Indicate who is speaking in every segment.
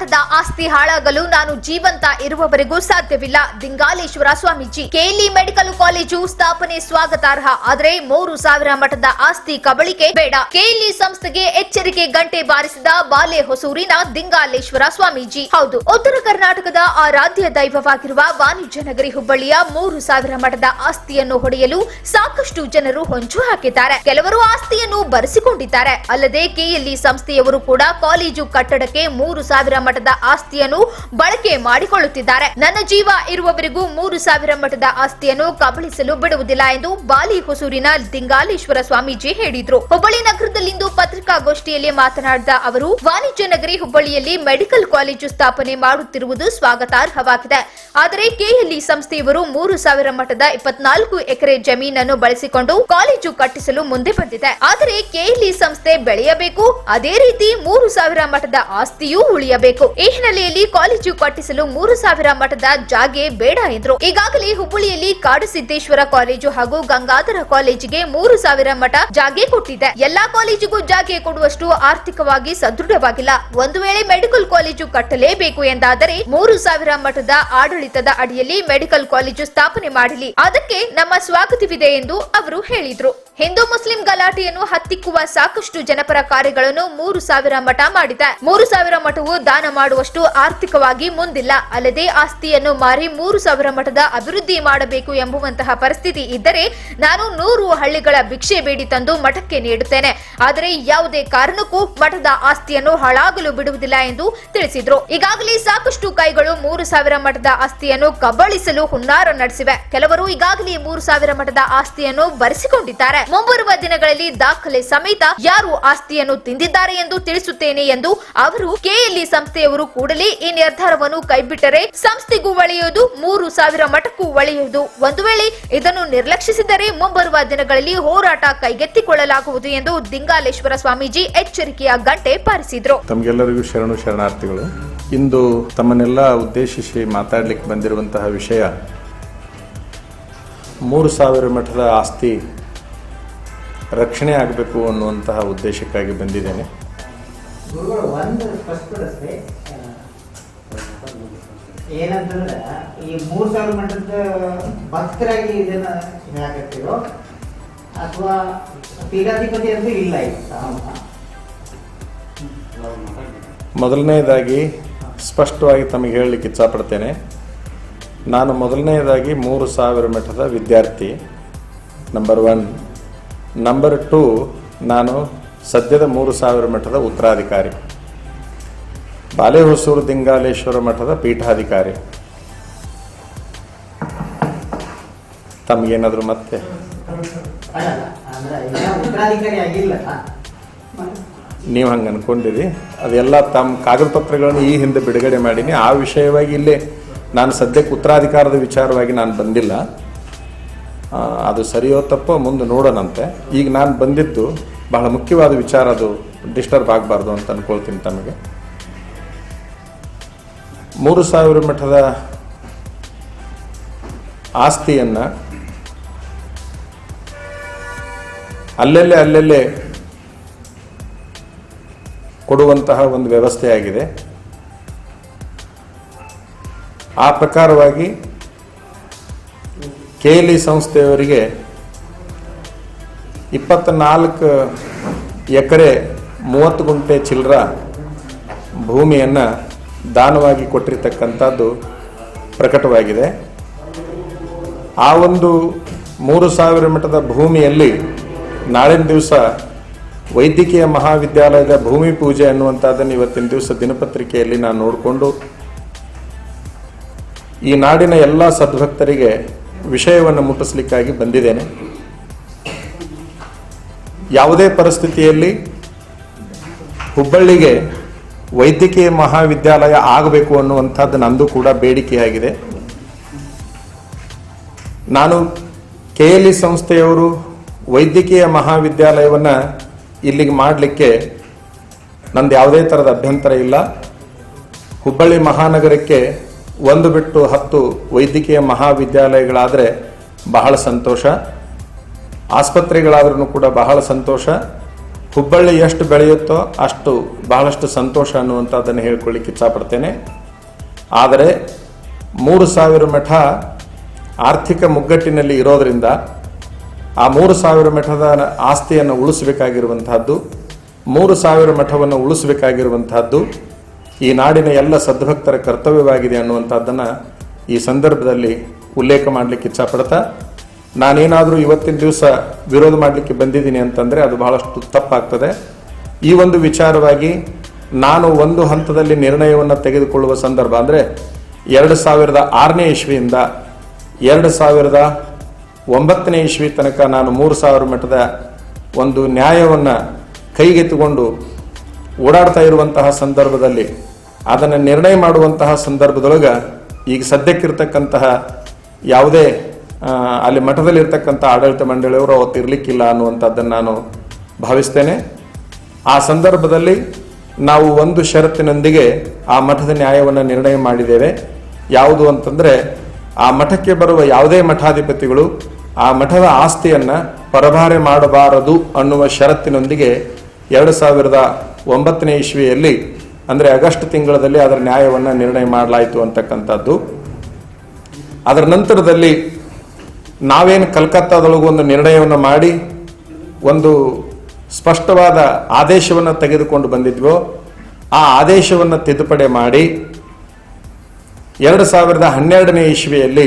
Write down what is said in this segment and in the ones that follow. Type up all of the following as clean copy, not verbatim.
Speaker 1: ಮಠದ ಆಸ್ತಿ ಹಾಳಾಗಲು ನಾನು ಜೀವಂತ ಇರುವವರೆಗೂ ಸಾಧ್ಯವಿಲ್ಲ. Dingaleshwar Swamiji. KLE medical college ಸ್ಥಾಪನೆ ಸ್ವಾಗತಾರ್ಹ, ಆದರೆ 3,000 ಮಠದ ಆಸ್ತಿ ಕಬಳಿಕೆ ಬೇಡ. ಕೆಎಲ್ಇ ಸಂಸ್ಥೆಗೆ ಎಚ್ಚರಿಕೆ ಗಂಟೆ ಬಾರಿಸಿದ ಬಾಲೆಹೊಸೂರಿನ ದಿಂಗಾಲೇಶ್ವರ ಸ್ವಾಮೀಜಿ. ಹೌದು, ಉತ್ತರ ಕರ್ನಾಟಕದ ಆರಾಧ್ಯ ದೈವವಾಗಿರುವ ವಾಣಿಜ್ಯ ನಗರಿ ಹುಬ್ಬಳ್ಳಿಯ 3,000 ಮಠದ ಆಸ್ತಿಯನ್ನು ಹೊಡೆಯಲು ಸಾಕಷ್ಟು ಜನರು ಹೊಂಚು ಹಾಕಿದ್ದಾರೆ. ಕೆಲವರು ಆಸ್ತಿಯನ್ನು ಬರೆಸಿಕೊಂಡಿದ್ದಾರೆ. ಅಲ್ಲದೆ ಕೆಎಲ್ಇ ಸಂಸ್ಥೆಯವರು ಕೂಡ ಕಾಲೇಜು ಕಟ್ಟಡಕ್ಕೆ 3,000 ಮಠದ ಆಸ್ತಿಯನ್ನು ಬಳಕೆ ಮಾಡಿಕೊಳ್ಳುತ್ತಿದ್ದಾರೆ. ನನ್ನ ಜೀವ ಇರುವವರೆಗೂ 3,000 ಮಠದ ಆಸ್ತಿಯನ್ನು ಕಬಳಿಸಲು ಬಿಡುವುದಿಲ್ಲ ಎಂದು ಬಾಲೆಹೊಸೂರಿನ ದಿಂಗಾಲೇಶ್ವರ ಸ್ವಾಮೀಜಿ ಹೇಳಿದ್ರು. ಹುಬ್ಬಳ್ಳಿ ನಗರದಲ್ಲಿಂದು ಪತ್ರಿಕಾಗೋಷ್ಠಿಯಲ್ಲಿ ಮಾತನಾಡಿದ ಅವರು, ವಾಣಿಜ್ಯ ನಗರಿ ಹುಬ್ಬಳ್ಳಿಯಲ್ಲಿ ಮೆಡಿಕಲ್ ಕಾಲೇಜು ಸ್ಥಾಪನೆ ಮಾಡುತ್ತಿರುವುದು ಸ್ವಾಗತಾರ್ಹವಾಗಿದೆ. ಆದರೆ ಕೆಎಲ್ಇ ಸಂಸ್ಥೆಯವರು 3,000 ಮಠದ 24 ಎಕರೆ ಜಮೀನನ್ನು ಬಳಸಿಕೊಂಡು ಕಾಲೇಜು ಕಟ್ಟಿಸಲು ಮುಂದೆ ಬಂದಿದೆ. ಆದರೆ ಕೆಎಲ್ಇ ಸಂಸ್ಥೆ ಬೆಳೆಯಬೇಕು, ಅದೇ ರೀತಿ 3,000 ಮಠದ ಆಸ್ತಿಯೂ ಉಳಿಯಬೇಕು. ಈ ಹಿನ್ನೆಲೆಯಲ್ಲಿ ಕಾಲೇಜು ಕಟ್ಟಿಸಲು 3,000 ಮಠದ ಜಾಗೆ ಬೇಡ ಎಂದರು. ಈಗಾಗಲೇ ಹುಬ್ಬಳ್ಳಿಯಲ್ಲಿ ಕಾಡಸಿದ್ದೇಶ್ವರ ಕಾಲೇಜು ಹಾಗೂ ಗಂಗಾಧರ ಕಾಲೇಜಿಗೆ 3,000 ಮಠ ಜಾಗೆ ಕೊಟ್ಟಿದೆ. ಎಲ್ಲಾ ಕಾಲೇಜಿಗೂ ಜಾಗೆ ಕೊಡುವಷ್ಟು ಆರ್ಥಿಕವಾಗಿ ಸದೃಢವಾಗಿಲ್ಲ. ಒಂದು ವೇಳೆ ಮೆಡಿಕಲ್ ಕಾಲೇಜು ಕಟ್ಟಲೇಬೇಕು ಎಂದಾದರೆ 3,000 ಮಠದ ಆಡಳಿತದ ಅಡಿಯಲ್ಲಿ ಮೆಡಿಕಲ್ ಕಾಲೇಜು ಸ್ಥಾಪನೆ ಮಾಡಲಿ, ಅದಕ್ಕೆ ನಮ್ಮ ಸ್ವಾಗತವಿದೆ ಎಂದು ಅವರು ಹೇಳಿದರು. ಹಿಂದೂ ಮುಸ್ಲಿಂ ಗಲಾಟೆಯನ್ನು ಹತ್ತಿಕ್ಕುವ ಸಾಕಷ್ಟು ಜನಪರ ಕಾರ್ಯಗಳನ್ನು 3,000 ಮಠ ಮಾಡಿದೆ. 3,000 ಮಠವು ದಾನ ಮಾಡುವಷ್ಟು ಆರ್ಥಿಕವಾಗಿ ಮುಂದಿಲ್ಲ. ಅಲ್ಲದೆ ಆಸ್ತಿಯನ್ನು ಮಾರಿ 3,000 ಮಠದ ಅಭಿವೃದ್ಧಿ ಮಾಡಬೇಕು ಎಂಬುವಂತಹ ಪರಿಸ್ಥಿತಿ ಇದ್ದರೆ ನಾನು 100 ಹಳ್ಳಿಗಳ ಭಿಕ್ಷೆ ಬೇಡಿ ತಂದು ಮಠಕ್ಕೆ ನೀಡುತ್ತೇನೆ. ಆದರೆ ಯಾವುದೇ ಕಾರಣಕ್ಕೂ ಮಠದ ಆಸ್ತಿಯನ್ನು ಹಾಳಾಗಲು ಬಿಡುವುದಿಲ್ಲ ಎಂದು ತಿಳಿಸಿದ್ರು. ಈಗಾಗಲೇ ಸಾಕಷ್ಟು ಕೈಗಳು 3,000 ಮಠದ ಆಸ್ತಿಯನ್ನು ಕಬಳಿಸಲು ಹುನ್ನಾರ ನಡೆಸಿವೆ. ಕೆಲವರು ಈಗಾಗಲೇ 3,000 ಮಠದ ಆಸ್ತಿಯನ್ನು ಬರೆಸಿಕೊಂಡಿದ್ದಾರೆ. ಮುಂಬರುವ ದಿನಗಳಲ್ಲಿ ದಾಖಲೆ ಸಮೇತ ಯಾರು ಆಸ್ತಿಯನ್ನು ತಿಂದಿದ್ದಾರೆ ಎಂದು ತಿಳಿಸುತ್ತೇನೆ ಎಂದು ಅವರು ಕೆಎಲ್ಇ ಸಂಸ್ಥೆಯವರು ಕೂಡಲೇ ಈ ನಿರ್ಧಾರವನ್ನು ಕೈಬಿಟ್ಟರೆ ಸಂಸ್ಥೆಗೂ ಒಳ್ಳೆಯದು, 3,000 ಮಠಕ್ಕೂ ಒಳ್ಳೆಯದು. ಒಂದು ವೇಳೆ ಇದನ್ನು ನಿರ್ಲಕ್ಷಿಸಿದರೆ ಮುಂಬರುವ ದಿನಗಳಲ್ಲಿ ಹೋರಾಟ ಕೈಗೆತ್ತಿಕೊಳ್ಳಲಾಗುವುದು ಎಂದು ದಿಂಗಾಲೇಶ್ವರ ಸ್ವಾಮೀಜಿ ಎಚ್ಚರಿಕೆಯ ಗಂಟೆ ಬಾರಿಸಿದ್ರು.
Speaker 2: ತಮಗೆಲ್ಲರಿಗೂ ಶರಣಾರ್ಥಿಗಳು. ಇಂದು ತಮ್ಮನ್ನೆಲ್ಲ ಉದ್ದೇಶಿಸಿ ಮಾತಾಡಲಿಕ್ಕೆ ಬಂದಿರುವಂತಹ ವಿಷಯ 3,000 ಮಠದ ಆಸ್ತಿ ರಕ್ಷಣೆ ಆಗಬೇಕು ಅನ್ನುವಂತಹ ಉದ್ದೇಶಕ್ಕಾಗಿ ಬಂದಿದ್ದೇನೆ.
Speaker 3: ಏನಂತಂದ್ರೆ ಈ 3,000 ಮಠದ ಭಕ್ತರಾಗಿ ಇದನ್ನ ಹೇಳಕತ್ತಿರೋ ಅಥವಾ ಪೀಠಾಧಿಪತಿ ಅಂತೂ ಇಲ್ಲ.
Speaker 2: ಮೊದಲನೇದಾಗಿ ಸ್ಪಷ್ಟವಾಗಿ ತಮಗೆ ಹೇಳಲಿಕ್ಕೆ ಇಚ್ಛಪಡ್ತೇನೆ. ನಾನು ಮೊದಲನೇದಾಗಿ 3,000 ಮಠದ ವಿದ್ಯಾರ್ಥಿ, ನಂಬರ್ 1. ನಂಬರ್ 2, ನಾನು ಸದ್ಯದ 3,000 ಮಠದ ಉತ್ತರಾಧಿಕಾರಿ, ಬಾಲೆಹೊಸೂರು ದಿಂಗಾಲೇಶ್ವರ ಮಠದ ಪೀಠಾಧಿಕಾರಿ. ತಮಗೇನಾದರೂ ಮತ್ತೆ ನೀವು ಹಂಗೆ ಅನ್ಕೊಂಡಿರಿ. ಅದೆಲ್ಲ ತಮ್ಮ ಕಾಗದ ಪತ್ರಗಳನ್ನು ಈ ಹಿಂದೆ ಬಿಡುಗಡೆ ಮಾಡೀನಿ. ಆ ವಿಷಯವಾಗಿ ಇಲ್ಲೇ ನಾನು ಸದ್ಯಕ್ಕೆ ಉತ್ತರಾಧಿಕಾರದ ವಿಚಾರವಾಗಿ ನಾನು ಬಂದಿಲ್ಲ. ಅದು ಸರಿಯೋ ತಪ್ಪೋ ಮುಂದೆ ನೋಡೋಣಂತೆ. ಈಗ ನಾನು ಬಂದಿದ್ದು ಬಹಳ ಮುಖ್ಯವಾದ ವಿಚಾರ, ಅದು ಡಿಸ್ಟರ್ಬ್ ಆಗಬಾರ್ದು ಅಂತ ಅನ್ಕೊಳ್ತೀನಿ. ತಮಗೆ 3,000 ಮಠದ ಆಸ್ತಿಯನ್ನು ಅಲ್ಲೆಲ್ಲೇ ಕೊಡುವಂತಹ ಒಂದು ವ್ಯವಸ್ಥೆ ಆಗಿದೆ. ಆ ಪ್ರಕಾರವಾಗಿ ಕೆಎಲ್ಇ ಸಂಸ್ಥೆಯವರಿಗೆ 24 ಎಕರೆ 30 ಗುಂಟೆ ಚಿಲ್ಲರ ಭೂಮಿಯನ್ನು ದಾನವಾಗಿ ಕೊಟ್ಟಿರ್ತಕ್ಕಂಥದ್ದು ಪ್ರಕಟವಾಗಿದೆ. ಆ ಒಂದು 3,000 ಮಠದ ಭೂಮಿಯಲ್ಲಿ ನಾಳಿನ ದಿವಸ ವೈದ್ಯಕೀಯ ಮಹಾವಿದ್ಯಾಲಯದ ಭೂಮಿ ಪೂಜೆ ಅನ್ನುವಂಥದ್ದನ್ನು ಇವತ್ತಿನ ದಿವಸ ದಿನಪತ್ರಿಕೆಯಲ್ಲಿ ನಾನು ನೋಡಿಕೊಂಡು ಈ ನಾಡಿನ ಎಲ್ಲ ಸದ್ಭಕ್ತರಿಗೆ ವಿಷಯವನ್ನು ಮುಟ್ಟಿಸ್ಲಿಕ್ಕಾಗಿ ಬಂದಿದ್ದೇನೆ. ಯಾವುದೇ ಪರಿಸ್ಥಿತಿಯಲ್ಲಿ ಹುಬ್ಬಳ್ಳಿಗೆ ವೈದ್ಯಕೀಯ ಮಹಾವಿದ್ಯಾಲಯ ಆಗಬೇಕು ಅನ್ನುವಂಥದ್ದು ನಂದು ಕೂಡ ಬೇಡಿಕೆಯಾಗಿದೆ. ನಾನು ಕೆಎಲ್ಇ ಸಂಸ್ಥೆಯವರು ವೈದ್ಯಕೀಯ ಮಹಾವಿದ್ಯಾಲಯವನ್ನು ಇಲ್ಲಿಗೆ ಮಾಡಲಿಕ್ಕೆ ನಂದು ಯಾವುದೇ ಥರದ ಅಭ್ಯಂತರ ಇಲ್ಲ. ಹುಬ್ಬಳ್ಳಿ ಮಹಾನಗರಕ್ಕೆ 1 ಬಿಟ್ಟು 10 ವೈದ್ಯಕೀಯ ಮಹಾವಿದ್ಯಾಲಯಗಳಾದರೆ ಬಹಳ ಸಂತೋಷ, ಆಸ್ಪತ್ರೆಗಳಾದ್ರೂ ಕೂಡ ಬಹಳ ಸಂತೋಷ. ಹುಬ್ಬಳ್ಳಿ ಎಷ್ಟು ಬೆಳೆಯುತ್ತೋ ಅಷ್ಟು ಬಹಳಷ್ಟು ಸಂತೋಷ ಅನ್ನುವಂಥದ್ದನ್ನು ಹೇಳ್ಕೊಳ್ಳಿಕ್ಕೆ ಇಚ್ಛಪಡ್ತೇನೆ. ಆದರೆ 3,000 ಮಠ ಆರ್ಥಿಕ ಮುಗ್ಗಟ್ಟಿನಲ್ಲಿ ಇರೋದರಿಂದ ಆ 3,000 ಮಠದ ಆಸ್ತಿಯನ್ನು ಉಳಿಸಬೇಕಾಗಿರುವಂತಹದ್ದು, 3,000 ಮಠವನ್ನು ಉಳಿಸಬೇಕಾಗಿರುವಂತಹದ್ದು ಈ ನಾಡಿನ ಎಲ್ಲ ಸದ್ಭಕ್ತರ ಕರ್ತವ್ಯವಾಗಿದೆ ಅನ್ನುವಂಥದ್ದನ್ನು ಈ ಸಂದರ್ಭದಲ್ಲಿ ಉಲ್ಲೇಖ ಮಾಡಲಿಕ್ಕೆ ಇಚ್ಛಪಡ್ತಾ, ನಾನೇನಾದರೂ ಇವತ್ತಿನ ದಿವಸ ವಿರೋಧ ಮಾಡಲಿಕ್ಕೆ ಬಂದಿದ್ದೀನಿ ಅಂತಂದರೆ ಅದು ಬಹಳಷ್ಟು ತಪ್ಪಾಗ್ತದೆ. ಈ ಒಂದು ವಿಚಾರವಾಗಿ ನಾನು ಒಂದು ಹಂತದಲ್ಲಿ ನಿರ್ಣಯವನ್ನು ತೆಗೆದುಕೊಳ್ಳುವ ಸಂದರ್ಭ ಅಂದರೆ 2006ನೇ ಇಸ್ವಿಯಿಂದ 2009ನೇ ಇಸ್ವಿ ತನಕ ನಾನು 3,000 ಮಠದ ಒಂದು ನ್ಯಾಯವನ್ನು ಕೈಗೆತ್ತಿಕೊಂಡು ಓಡಾಡ್ತಾ ಇರುವಂತಹ ಸಂದರ್ಭದಲ್ಲಿ ಅದನ್ನು ನಿರ್ಣಯ ಮಾಡುವಂತಹ ಸಂದರ್ಭದೊಳಗೆ ಈಗ ಸದ್ಯಕ್ಕಿರ್ತಕ್ಕಂತಹ ಯಾವುದೇ ಅಲ್ಲಿ ಮಠದಲ್ಲಿರ್ತಕ್ಕಂಥ ಆಡಳಿತ ಮಂಡಳಿಯವರು ಅವತ್ತು ಇರಲಿಕ್ಕಿಲ್ಲ ಅನ್ನುವಂಥದ್ದನ್ನು ನಾನು ಭಾವಿಸ್ತೇನೆ. ಆ ಸಂದರ್ಭದಲ್ಲಿ ನಾವು ಒಂದು ಷರತ್ತಿನೊಂದಿಗೆ ಆ ಮಠದ ನ್ಯಾಯವನ್ನು ನಿರ್ಣಯ ಮಾಡಿದ್ದೇವೆ. ಯಾವುದು ಅಂತಂದರೆ, ಆ ಮಠಕ್ಕೆ ಬರುವ ಯಾವುದೇ ಮಠಾಧಿಪತಿಗಳು ಆ ಮಠದ ಆಸ್ತಿಯನ್ನು ಪರಭಾರೆ ಮಾಡಬಾರದು ಅನ್ನುವ ಷರತ್ತಿನೊಂದಿಗೆ 2009ನೇ ಇಸ್ವಿಯಲ್ಲಿ ಅಂದರೆ ಆಗಸ್ಟ್ ತಿಂಗಳಲ್ಲಿ ಅದರ ನ್ಯಾಯವನ್ನು ನಿರ್ಣಯ ಮಾಡಲಾಯಿತು ಅಂತಕ್ಕಂಥದ್ದು. ಅದರ ನಂತರದಲ್ಲಿ ನಾವೇನು ಕಲ್ಕತ್ತಾದೊಳಗೆ ಒಂದು ನಿರ್ಣಯವನ್ನು ಮಾಡಿ ಒಂದು ಸ್ಪಷ್ಟವಾದ ಆದೇಶವನ್ನು ತೆಗೆದುಕೊಂಡು ಬಂದಿದ್ವೋ ಆ ಆದೇಶವನ್ನು ತಿದ್ದುಪಡಿ ಮಾಡಿ 2012ನೇ ಇಸ್ವಿಯಲ್ಲಿ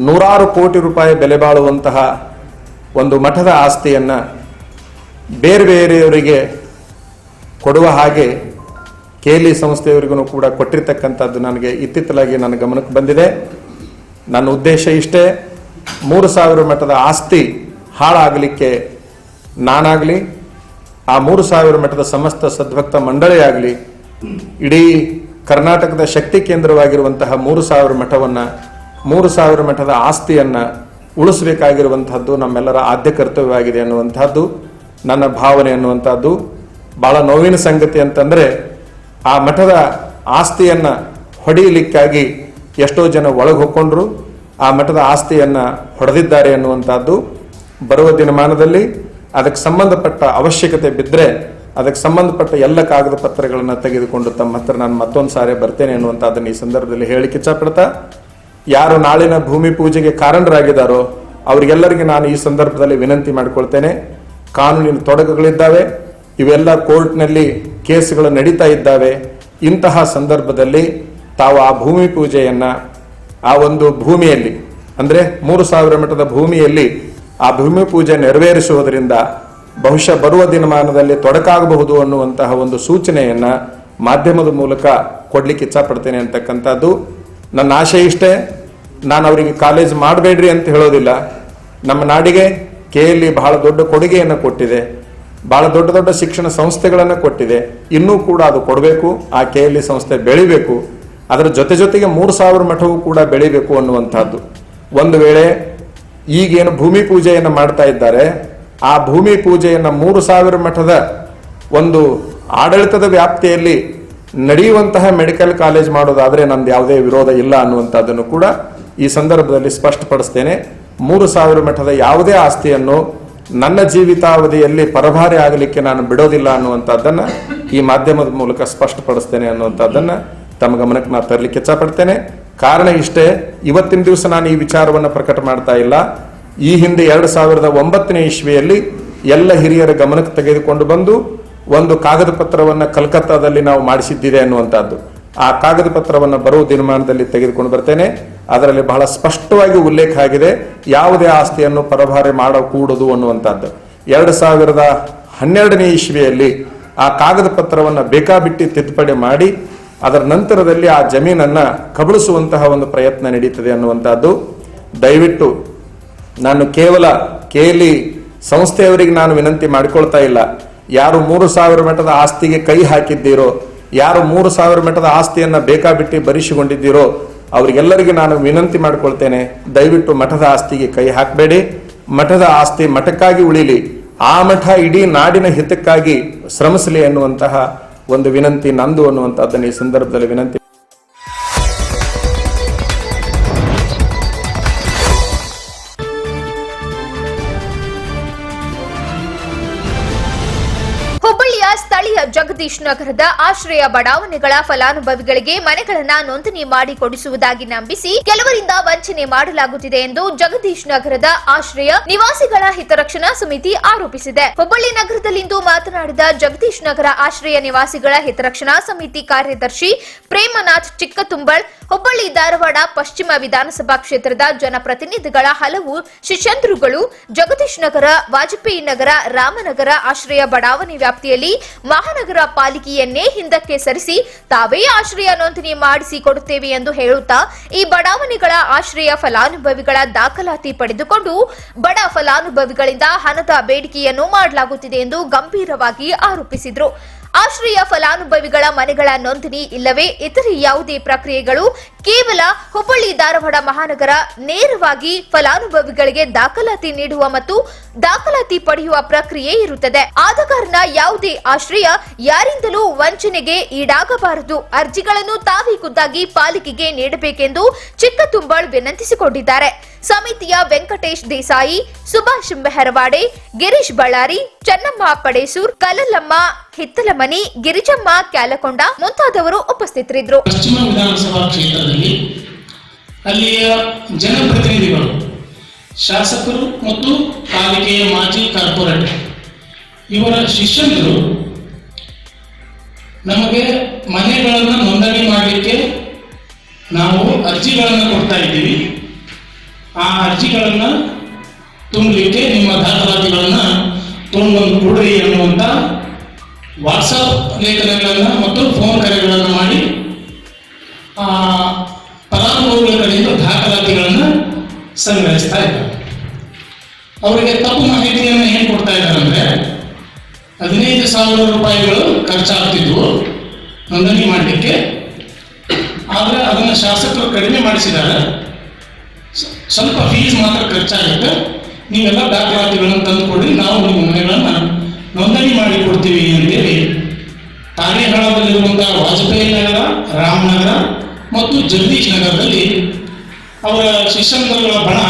Speaker 2: 100 ಕೋಟಿ ರೂಪಾಯಿ ಬೆಲೆ ಬಾಳುವಂತಹ ಒಂದು ಮಠದ ಆಸ್ತಿಯನ್ನು ಬೇರೆ ಬೇರೆಯವರಿಗೆ ಕೊಡುವ ಹಾಗೆ KLE ಸಂಸ್ಥೆಯವರಿಗೂ ಕೂಡ ಕೊಟ್ಟಿರ್ತಕ್ಕಂಥದ್ದು ನನಗೆ ಇತ್ತಿತ್ತಲಾಗಿ ನನ್ನ ಗಮನಕ್ಕೆ ಬಂದಿದೆ. ನನ್ನ ಉದ್ದೇಶ ಇಷ್ಟೇ, 3,000 ಮಠದ ಆಸ್ತಿ ಹಾಳಾಗಲಿಕ್ಕೆ ನಾನಾಗಲಿ, ಆ 3,000 ಮಠದ ಸಮಸ್ತ ಸದ್ಭಕ್ತ ಮಂಡಳಿ ಆಗಲಿ, ಇಡೀ ಕರ್ನಾಟಕದ ಶಕ್ತಿ ಕೇಂದ್ರವಾಗಿರುವಂತಹ 3,000 ಮಠವನ್ನು 3,000 ಮಠದ ಆಸ್ತಿಯನ್ನು ಉಳಿಸಬೇಕಾಗಿರುವಂತಹದ್ದು ನಮ್ಮೆಲ್ಲರ ಆದ್ಯ ಕರ್ತವ್ಯವಾಗಿದೆ ಅನ್ನುವಂಥದ್ದು ನನ್ನ ಭಾವನೆ ಅನ್ನುವಂಥದ್ದು. ಬಹಳ ನೋವಿನ ಸಂಗತಿ ಅಂತಂದರೆ, ಆ ಮಠದ ಆಸ್ತಿಯನ್ನು ಹೊಡೆಯಲಿಕ್ಕಾಗಿ ಎಷ್ಟೋ ಜನ ಒಳಗೆ ಹೊಕ್ಕೊಂಡ್ರು, ಆ ಮಠದ ಆಸ್ತಿಯನ್ನು ಹೊಡೆದಿದ್ದಾರೆ ಅನ್ನುವಂಥದ್ದು. ಬರುವ ದಿನಮಾನದಲ್ಲಿ ಅದಕ್ಕೆ ಸಂಬಂಧಪಟ್ಟ ಅವಶ್ಯಕತೆ ಬಿದ್ದರೆ ಅದಕ್ಕೆ ಸಂಬಂಧಪಟ್ಟ ಎಲ್ಲ ಕಾಗದ ಪತ್ರಗಳನ್ನು ತೆಗೆದುಕೊಂಡು ತಮ್ಮ ಹತ್ರ ನಾನು ಮತ್ತೊಂದು ಸಾರಿ ಬರ್ತೇನೆ ಅನ್ನುವಂಥದ್ದನ್ನು ಈ ಸಂದರ್ಭದಲ್ಲಿ ಹೇಳಿಕ್ಕೆ ಇಚ್ಛಪಡ್ತಾ, ಯಾರು ನಾಳಿನ ಭೂಮಿ ಪೂಜೆಗೆ ಕಾರಣರಾಗಿದ್ದಾರೋ ಅವರಿಗೆಲ್ಲರಿಗೆ ನಾನು ಈ ಸಂದರ್ಭದಲ್ಲಿ ವಿನಂತಿ ಮಾಡಿಕೊಳ್ತೇನೆ. ಕಾನೂನಿನ ತೊಡಕುಗಳಿದ್ದಾವೆ, ಇವೆಲ್ಲ ಕೋರ್ಟ್ನಲ್ಲಿ ಕೇಸ್ಗಳು ನಡೀತಾ ಇದ್ದಾವೆ. ಇಂತಹ ಸಂದರ್ಭದಲ್ಲಿ ತಾವು ಆ ಭೂಮಿ ಪೂಜೆಯನ್ನು ಆ ಒಂದು ಭೂಮಿಯಲ್ಲಿ ಅಂದರೆ 3,000 ಮಠದ ಭೂಮಿಯಲ್ಲಿ ಆ ಭೂಮಿ ಪೂಜೆ ನೆರವೇರಿಸುವುದರಿಂದ ಬಹುಶಃ ಬರುವ ದಿನಮಾನದಲ್ಲಿ ತೊಡಕಾಗಬಹುದು ಅನ್ನುವಂತಹ ಒಂದು ಸೂಚನೆಯನ್ನು ಮಾಧ್ಯಮದ ಮೂಲಕ ಕೊಡ್ಲಿಕ್ಕೆ ಇಚ್ಛಪಡ್ತೇನೆ ಅಂತಕ್ಕಂಥದ್ದು. ನನ್ನ ಆಶೆ ಇಷ್ಟೇ, ನಾನು ಅವರಿಗೆ ಕಾಲೇಜ್ ಮಾಡಬೇಡ್ರಿ ಅಂತ ಹೇಳೋದಿಲ್ಲ. ನಮ್ಮ ನಾಡಿಗೆ KLE ಬಹಳ ದೊಡ್ಡ ಕೊಡುಗೆಯನ್ನು ಕೊಟ್ಟಿದೆ, ಬಹಳ ದೊಡ್ಡ ದೊಡ್ಡ ಶಿಕ್ಷಣ ಸಂಸ್ಥೆಗಳನ್ನು ಕೊಟ್ಟಿದೆ. ಇನ್ನೂ ಕೂಡ ಅದು ಕೊಡಬೇಕು, ಆ KLE ಸಂಸ್ಥೆ ಬೆಳಿಬೇಕು. ಅದರ ಜೊತೆಗೆ 3,000 ಮಠವೂ ಕೂಡ ಬೆಳಿಬೇಕು ಅನ್ನುವಂಥದ್ದು. ಒಂದು ವೇಳೆ ಈಗೇನು ಭೂಮಿ ಪೂಜೆಯನ್ನು ಮಾಡ್ತಾ ಇದ್ದಾರೆ, ಆ ಭೂಮಿ ಪೂಜೆಯನ್ನು 3,000 ಮಠದ ಒಂದು ಆಡಳಿತದ ವ್ಯಾಪ್ತಿಯಲ್ಲಿ ನಡೆಯುವಂತಹ ಮೆಡಿಕಲ್ ಕಾಲೇಜ್ ಮಾಡೋದಾದರೆ ನಂದು ಯಾವುದೇ ವಿರೋಧ ಇಲ್ಲ ಅನ್ನುವಂಥದ್ದನ್ನು ಕೂಡ ಈ ಸಂದರ್ಭದಲ್ಲಿ ಸ್ಪಷ್ಟಪಡಿಸ್ತೇನೆ. 3,000 ಮಠದ ಯಾವುದೇ ಆಸ್ತಿಯನ್ನು ನನ್ನ ಜೀವಿತಾವಧಿಯಲ್ಲಿ ಪರಭಾರೆ ಆಗಲಿಕ್ಕೆ ನಾನು ಬಿಡೋದಿಲ್ಲ ಅನ್ನುವಂಥದ್ದನ್ನು ಈ ಮಾಧ್ಯಮದ ಮೂಲಕ ಸ್ಪಷ್ಟಪಡಿಸ್ತೇನೆ ಅನ್ನುವಂಥದ್ದನ್ನು ತಮ್ಮ ಗಮನಕ್ಕೆ ನಾನು ತರಲಿಕ್ಕೆ ಇಚ್ಛಪಡ್ತೇನೆ. ಕಾರಣ ಇಷ್ಟೇ, ಇವತ್ತಿನ ದಿವಸ ನಾನು ಈ ವಿಚಾರವನ್ನು ಪ್ರಕಟ ಮಾಡ್ತಾ ಇಲ್ಲ. ಈ ಹಿಂದೆ 2009ನೇ ಇಸ್ವಿಯಲ್ಲಿ ಎಲ್ಲ ಹಿರಿಯರ ಗಮನಕ್ಕೆ ತೆಗೆದುಕೊಂಡು ಬಂದು ಒಂದು ಕಾಗದ ಪತ್ರವನ್ನು ಕಲ್ಕತ್ತಾದಲ್ಲಿ ನಾವು ಮಾಡಿಸಿದ್ದಿದೆ ಅನ್ನುವಂಥದ್ದು. ಆ ಕಾಗದ ಪತ್ರವನ್ನು ಬರುವ ದಿನಮಾನದಲ್ಲಿ ತೆಗೆದುಕೊಂಡು ಬರ್ತೇನೆ. ಅದರಲ್ಲಿ ಬಹಳ ಸ್ಪಷ್ಟವಾಗಿ ಉಲ್ಲೇಖ ಆಗಿದೆ ಯಾವುದೇ ಆಸ್ತಿಯನ್ನು ಪರಭಾರೆ ಮಾಡಕೂಡದು ಅನ್ನುವಂಥದ್ದು. 2012ನೇ ಇಸ್ವಿಯಲ್ಲಿ ಆ ಕಾಗದ ಪತ್ರವನ್ನು ಬೇಕಾಬಿಟ್ಟಿ ತಿದ್ದುಪಡಿ ಮಾಡಿ ಅದರ ನಂತರದಲ್ಲಿ ಆ ಜಮೀನನ್ನು ಕಬಳಿಸುವಂತಹ ಒಂದು ಪ್ರಯತ್ನ ನಡೀತದೆ ಅನ್ನುವಂಥದ್ದು. ದಯವಿಟ್ಟು ನಾನು ಕೇವಲ KLE ಸಂಸ್ಥೆಯವರಿಗೆ ನಾನು ವಿನಂತಿ ಮಾಡಿಕೊಳ್ತಾ ಇಲ್ಲ. ಯಾರು 3,000 ಮಠದ ಆಸ್ತಿಗೆ ಕೈ ಹಾಕಿದ್ದೀರೋ, ಯಾರು 3,000 ಮಠದ ಆಸ್ತಿಯನ್ನು ಬೇಕಾಬಿಟ್ಟಿ ಬರಿಸಿಕೊಂಡಿದ್ದೀರೋ ಅವರಿಗೆಲ್ಲರಿಗೆ ನಾನು ವಿನಂತಿ ಮಾಡಿಕೊಳ್ತೇನೆ, ದಯವಿಟ್ಟು ಮಠದ ಆಸ್ತಿಗೆ ಕೈ ಹಾಕಬೇಡಿ. ಮಠದ ಆಸ್ತಿ ಮಠಕ್ಕಾಗಿ ಉಳಿಲಿ, ಆ ಮಠ ಇಡೀ ನಾಡಿನ ಹಿತಕ್ಕಾಗಿ ಶ್ರಮಿಸಲಿ ಅನ್ನುವಂತಹ ಒಂದು ವಿನಂತಿ ನಂದು ಅನ್ನುವಂಥದ್ದನ್ನು ಈ ಸಂದರ್ಭದಲ್ಲಿ ವಿನಂತಿ.
Speaker 1: ಸ್ಥಳೀಯ ಜಗದೀಶ್ ನಗರದ ಆಶ್ರಯ ಬಡಾವಣೆಗಳ ಫಲಾನುಭವಿಗಳಿಗೆ ಮನೆಗಳನ್ನ ನೋಂದಣಿ ಮಾಡಿಕೊಡಿಸುವುದಾಗಿ ನಂಬಿಸಿ ಕೆಲವರಿಂದ ವಂಚನೆ ಮಾಡಲಾಗುತ್ತಿದೆ ಎಂದು ಜಗದೀಶ್ ನಗರದ ಆಶ್ರಯ ನಿವಾಸಿಗಳ ಹಿತರಕ್ಷಣಾ ಸಮಿತಿ ಆರೋಪಿಸಿದೆ. ಹುಬ್ಬಳ್ಳಿ ನಗರದಲ್ಲಿಂದು ಮಾತನಾಡಿದ ಜಗದೀಶ್ ನಗರ ಆಶ್ರಯ ನಿವಾಸಿಗಳ ಹಿತರಕ್ಷಣಾ ಸಮಿತಿ ಕಾರ್ಯದರ್ಶಿ ಪ್ರೇಮನಾಥ್ ಚಿಕ್ಕತುಂಬಳ್, ಹುಬ್ಬಳ್ಳಿ ಧಾರವಾಡ ಪಶ್ಚಿಮ ವಿಧಾನಸಭಾ ಕ್ಷೇತ್ರದ ಜನಪ್ರತಿನಿಧಿಗಳ ಹಲವು ಶಿಷ್ಯಂತರುಗಳು ಜಗದೀಶ್ ನಗರ, ವಾಜಪೇಯಿ ನಗರ, ರಾಮನಗರ ಆಶ್ರಯ ಬಡಾವಣೆ ವ್ಯಾಪ್ತಿಯಲ್ಲಿ ಮಹಾನಗರ ಪಾಲಿಕೆಯನ್ನೇ ಹಿಂದಕ್ಕೆ ಸರಿಸಿ ತಾವೇ ಆಶ್ರಯ ನೋಂದಣಿ ಮಾಡಿಸಿಕೊಡುತ್ತೇವೆ ಎಂದು ಹೇಳುತ್ತಾ ಈ ಬಡಾವಣೆಗಳ ಆಶ್ರಯ ಫಲಾನುಭವಿಗಳ ದಾಖಲಾತಿ ಪಡೆದುಕೊಂಡು ಬಡ ಫಲಾನುಭವಿಗಳಿಂದ ಹಣದ ಬೇಡಿಕೆಯನ್ನು ಮಾಡಲಾಗುತ್ತಿದೆ ಎಂದು ಗಂಭೀರವಾಗಿ ಆರೋಪಿಸಿದರು. ಆಶ್ರಯ ಫಲಾನುಭವಿಗಳ ಮನೆಗಳ ನೋಂದಣಿ ಇಲ್ಲವೇ ಇತರೆ ಯಾವುದೇ ಪ್ರಕ್ರಿಯೆಗಳು ಕೇವಲ ಹುಬ್ಬಳ್ಳಿ ಧಾರವಾಡ ಮಹಾನಗರ ನೇರವಾಗಿ ಫಲಾನುಭವಿಗಳಿಗೆ ದಾಖಲಾತಿ ನೀಡುವ ಮತ್ತು ದಾಖಲಾತಿ ಪಡೆಯುವ ಪ್ರಕ್ರಿಯೆ ಇರುತ್ತದೆ. ಆದ ಕಾರಣ ಯಾವುದೇ ಆಶ್ರಯ ಯಾರಿಂದಲೂ ವಂಚನೆಗೆ ಈಡಾಗಬಾರದು. ಅರ್ಜಿಗಳನ್ನು ತಾವೇ ಖುದ್ದಾಗಿ ಪಾಲಿಕೆಗೆ ನೀಡಬೇಕೆಂದು ಚಿಕ್ಕತುಂಬಳ್ ವಿನಂತಿಸಿಕೊಂಡಿದ್ದಾರೆ. ಸಮಿತಿಯ ವೆಂಕಟೇಶ್ ದೇಸಾಯಿ, ಸುಭಾಷ್ ಮೆಹರವಾಡೆ, ಗಿರೀಶ್ ಬಳ್ಳಾರಿ, ಚೆನ್ನಮ್ಮ ಪಡೇಸೂರ್, ಕಲಲಮ್ಮ ಹಿತ್ತಲಮನಿ, ಗಿರಿಜಮ್ಮ ಕ್ಯಾಲಕೊಂಡ ಮುಂತಾದವರು ಉಪಸ್ಥಿತರಿದ್ದರು.
Speaker 4: ಪಶ್ಚಿಮ ವಿಧಾನಸಭಾ ಕ್ಷೇತ್ರದಲ್ಲಿ ಅಲ್ಲಿಯ ಜನಪ್ರತಿನಿಧಿಗಳು, ಶಾಸಕರು ಮತ್ತು ಪಾಲಿಕೆಯ ಮಾಜಿ ಕಾರ್ಪೊರೇಟರ್ ಇವರ ಶಿಷ್ಯಂದರು ನಮಗೆ ಮನೆಗಳನ್ನು ನೋಂದಣಿ ಮಾಡಲಿಕ್ಕೆ ನಾವು ಅರ್ಜಿಗಳನ್ನು ಕೊಡ್ತಾ ಇದ್ದೀವಿ. ಆ ಅರ್ಜಿಗಳನ್ನು ತುಂಬಲಿಕ್ಕೆ ನಿಮ್ಮ ದಾಖಲಾತಿಗಳನ್ನು ತೊಗೊಂಡು ಕೊಡ್ರಿ ಅನ್ನುವಂಥ ವಾಟ್ಸಪ್ ಲೇಖನಗಳನ್ನು ಮತ್ತು ಫೋನ್ ಕರೆಗಳನ್ನು ಮಾಡಿ ಫಲಾನುಭವಿಗಳ ಕಡೆಯಿಂದ ದಾಖಲಾತಿಗಳನ್ನು ಸಂಗ್ರಹಿಸ್ತಾ ಇದ್ದಾರೆ. ಅವರಿಗೆ ತಪ್ಪು ಮಾಹಿತಿಯನ್ನು ಏನು ಕೊಡ್ತಾ ಇದ್ದಾರೆ ಅಂದರೆ 15,000 ರೂಪಾಯಿಗಳು ಖರ್ಚಾಗ್ತಿದ್ವು ನೋಂದಣಿ ಮಾಡಲಿಕ್ಕೆ. ಆದರೆ ಅದನ್ನು ಶಾಸಕರು ಕಡಿಮೆ ಮಾಡಿಸಿದ್ದಾರೆ. ಸ್ವಲ್ಪ ಫೀಸ್ ಮಾತ್ರ ಖರ್ಚಾಗುತ್ತೆ, ನೀವೆಲ್ಲ ದಾಖಲಾತಿಗಳನ್ನು ತಂದುಕೊಡ್ರಿ, ನಾವು ನಿಮ್ಮ ಮನೆಗಳನ್ನು ನೋಂದಣಿ ಮಾಡಿ ಕೊಡ್ತೀವಿ ಅಂತೇಳಿ ತಾರೇಹಳ್ಳದಲ್ಲಿರುವಂತಹ ವಾಜಪೇಯಿ ನಗರ, ರಾಮನಗರ ಮತ್ತು ಜಗದೀಶ್ ನಗರದಲ್ಲಿ ಅವರ ಶಿಷ್ಯಂತರುಗಳ ಬಣ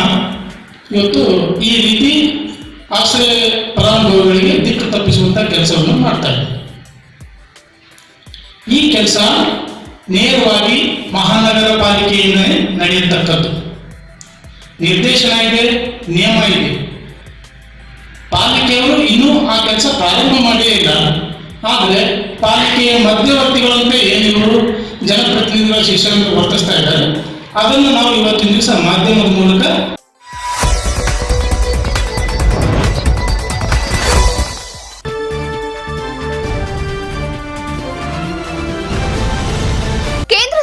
Speaker 4: ಇವತ್ತು ಈ ರೀತಿ ಆಶ್ರಯ ಫಲಾನುಭವಿಗಳಿಗೆ ದಿಕ್ಕು ತಪ್ಪಿಸುವಂಥ ಕೆಲಸವನ್ನು ಮಾಡ್ತಾರೆ. ಈ ಕೆಲಸ ನೇರವಾಗಿ ಮಹಾನಗರ ಪಾಲಿಕೆಯಿಂದ ನಡೆಯತಕ್ಕದ್ದು. ನಿರ್ದೇಶನ ಇದೆ, ನಿಯಮ ಇದೆ. ಪಾಲಿಕೆಯವರು ಇನ್ನೂ ಆ ಕೆಲಸ ಪ್ರಾರಂಭ ಮಾಡೇ ಇಲ್ಲ. ಆದರೆ ಪಾಲಿಕೆಯ ಮಧ್ಯವರ್ತಿಗಳಂತೆ ಏನಿವರು ಜನಪ್ರತಿನಿಧಿಗಳ ಶಿಕ್ಷಣವನ್ನು ವರ್ತಿಸ್ತಾ ಇದ್ದಾರೆ, ಅದನ್ನು ನಾವು ಇವತ್ತಿನ ದಿವಸ ಮಾಧ್ಯಮದ ಮೂಲಕ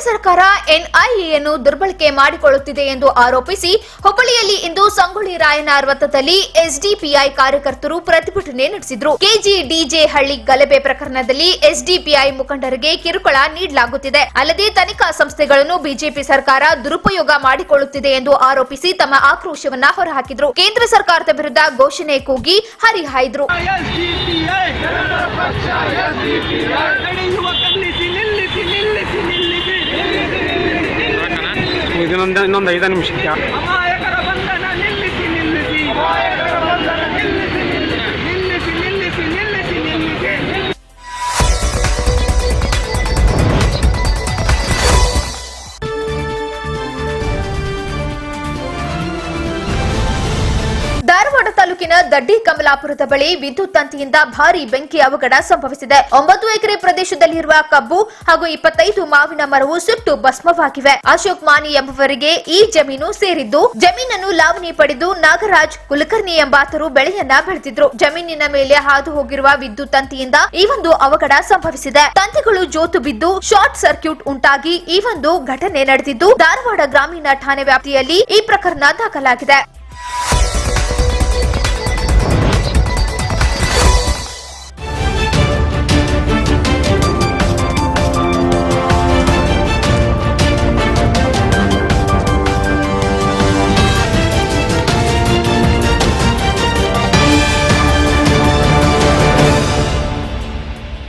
Speaker 1: ಸರ್ಕಾರ ಎನ್ಐಎಯನ್ನು ದುರ್ಬಳಕೆ ಮಾಡಿಕೊಳ್ಳುತ್ತಿದೆ ಎಂದು ಆರೋಪಿಸಿ ಹುಬ್ಬಳ್ಳಿಯಲ್ಲಿ ಇಂದು ಸಂಗೊಳ್ಳಿ ರಾಯಣ್ಣ ವೃತ್ತದಲ್ಲಿ ಎಸ್ಡಿಪಿಐ ಕಾರ್ಯಕರ್ತರು ಪ್ರತಿಭಟನೆ ನಡೆಸಿದರು. ಕೆಜಿ ಡಿಜೆ ಹಳ್ಳಿ ಗಲಭೆ ಪ್ರಕರಣದಲ್ಲಿ ಎಸ್ಡಿಪಿಐ ಮುಖಂಡರಿಗೆ ಕಿರುಕುಳ ನೀಡಲಾಗುತ್ತಿದೆ. ಅಲ್ಲದೆ ತನಿಖಾ ಸಂಸ್ಥೆಗಳನ್ನು ಬಿಜೆಪಿ ಸರ್ಕಾರ ದುರುಪಯೋಗ ಮಾಡಿಕೊಳ್ಳುತ್ತಿದೆ ಎಂದು ಆರೋಪಿಸಿ ತಮ್ಮ ಆಕ್ರೋಶವನ್ನ ಹೊರಹಾಕಿದರು. ಕೇಂದ್ರ ಸರ್ಕಾರದ ವಿರುದ್ಧ ಘೋಷಣೆ ಕೂಗಿ ಹರಿಹಾಯ್ದರು.
Speaker 5: ಇನ್ನೊಂದು 5 ನಿಮಿಷಕ್ಕೆ
Speaker 6: ಅಮಾಯಕರ ಬಂಧನ ನಿಲ್ಲಿಸಿ ನಿಲ್ಲಿಸಿ ನಿಲ್ಲಿಸಿ ನಿಲ್ಲಿಸಿ ನಿಲ್ಲಿಸಿ ನಿಲ್ಲಿಸಿ. ಧಾರವಾಡ ತಾಲೂಕಿನ ದಡ್ಡಿ ಕಮಲಾಪುರದ ಬಳಿ ವಿದ್ಯುತ್ ತಂತಿಯಿಂದ ಭಾರೀ ಬೆಂಕಿ ಅವಘಡ ಸಂಭವಿಸಿದೆ. 9 ಎಕರೆ ಪ್ರದೇಶದಲ್ಲಿರುವ ಕಬ್ಬು ಹಾಗೂ 25 ಮಾವಿನ ಮರವು ಸುಟ್ಟು ಭಸ್ಮವಾಗಿವೆ. ಅಶೋಕ್ ಮಾನಿ ಎಂಬುವರಿಗೆ ಈ ಜಮೀನು ಸೇರಿದ್ದು, ಜಮೀನನ್ನು ಲಾವಣಿ ಪಡೆದು ನಾಗರಾಜ್ ಕುಲಕರ್ಣಿ ಎಂಬಾತರು ಬೆಳೆಯನ್ನ ಬೆಳೆದಿದ್ರು. ಜಮೀನಿನ ಮೇಲೆ ಹಾದು ಹೋಗಿರುವ ವಿದ್ಯುತ್ ತಂತಿಯಿಂದ ಈ ಒಂದು ಅವಘಡ ಸಂಭವಿಸಿದೆ. ತಂತಿಗಳು ಜೋತು ಬಿದ್ದು ಶಾರ್ಟ್ ಸರ್ಕ್ಯೂಟ್ ಉಂಟಾಗಿ ಈ ಒಂದು ಘಟನೆ ನಡೆದಿದ್ದು, ಧಾರವಾಡ ಗ್ರಾಮೀಣ ಠಾಣೆ ವ್ಯಾಪ್ತಿಯಲ್ಲಿ ಈ ಪ್ರಕರಣ ದಾಖಲಾಗಿದೆ.